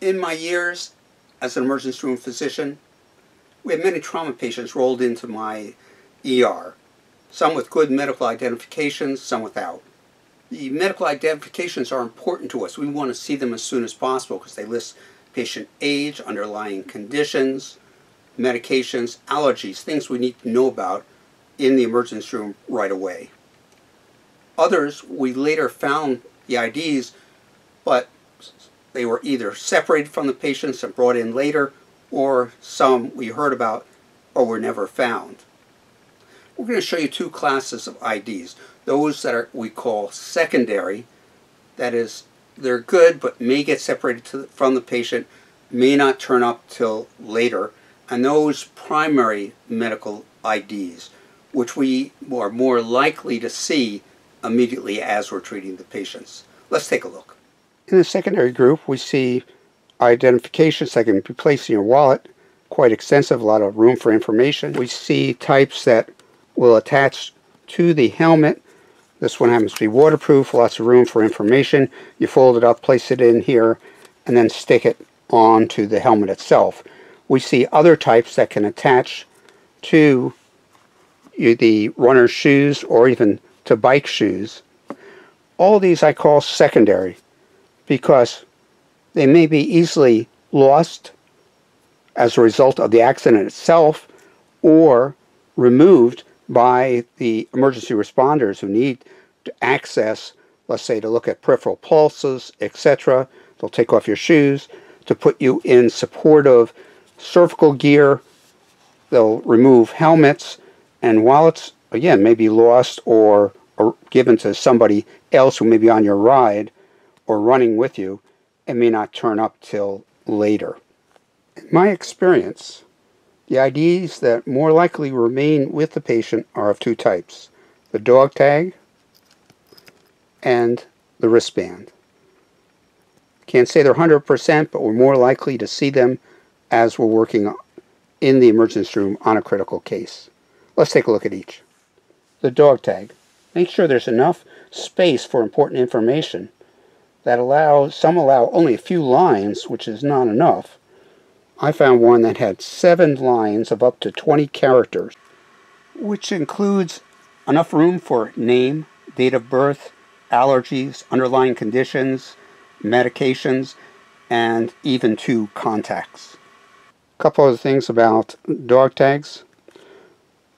In my years as an emergency room physician, we have many trauma patients rolled into my ER, some with good medical identifications, some without. The medical identifications are important to us. We want to see them as soon as possible because they list patient age, underlying conditions, medications, allergies, things we need to know about in the emergency room right away. Others, we later found the IDs, but they were either separated from the patients and brought in later, or some we heard about or were never found. We're going to show you two classes of IDs. Those that we call secondary, that is, they're good but may get separated from the patient, may not turn up till later, and those primary medical IDs, which we are more likely to see immediately as we're treating the patients. Let's take a look. In the secondary group, we see identifications that can be placed in your wallet, quite extensive, a lot of room for information. We see types that will attach to the helmet. This one happens to be waterproof, lots of room for information. You fold it up, place it in here, and then stick it onto the helmet itself. We see other types that can attach to the runner's shoes or even to bike shoes. All these I call secondary because they may be easily lost as a result of the accident itself or removed by the emergency responders who need to access, let's say, to look at peripheral pulses, etc. They'll take off your shoes to put you in supportive cervical gear. They'll remove helmets, and while it's, again, may be lost or given to somebody else who may be on your ride or running with you, it may not turn up till later. In my experience, the IDs that more likely remain with the patient are of two types: the dog tag and the wristband. Can't say they're 100%, but we're more likely to see them as we're working in the emergency room on a critical case. Let's take a look at each. The dog tag. Make sure there's enough space for important information. Some allow only a few lines, which is not enough. I found one that had 7 lines of up to 20 characters, which includes enough room for name, date of birth, allergies, underlying conditions, medications, and even 2 contacts. A couple other things about dog tags.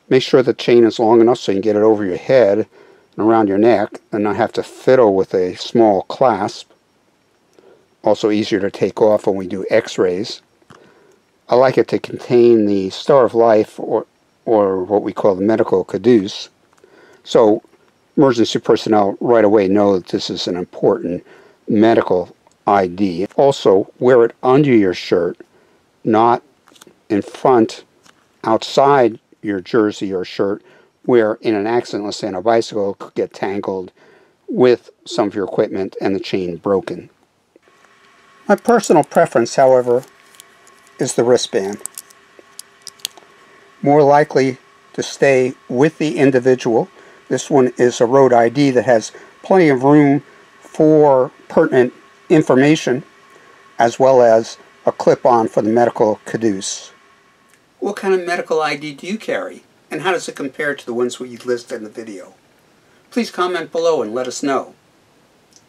Make sure the chain is long enough so you can get it over your head and around your neck and not have to fiddle with a small clasp. Also easier to take off when we do x-rays. I like it to contain the Star of Life or what we call the medical caduce. So emergency personnel right away know that this is an important medical ID. Also, wear it under your shirt, not in front, outside your jersey or shirt, where in an accident, let's say on a bicycle, it could get tangled with some of your equipment and the chain broken. My personal preference, however, is the wristband. More likely to stay with the individual. This one is a road ID that has plenty of room for pertinent information, as well as a clip-on for the medical caduce. What kind of medical ID do you carry, and how does it compare to the ones we listed in the video? Please comment below and let us know.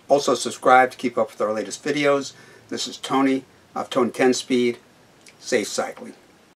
Also subscribe to keep up with our latest videos. This is Tony of Tony 10 Speed. Safe cycling.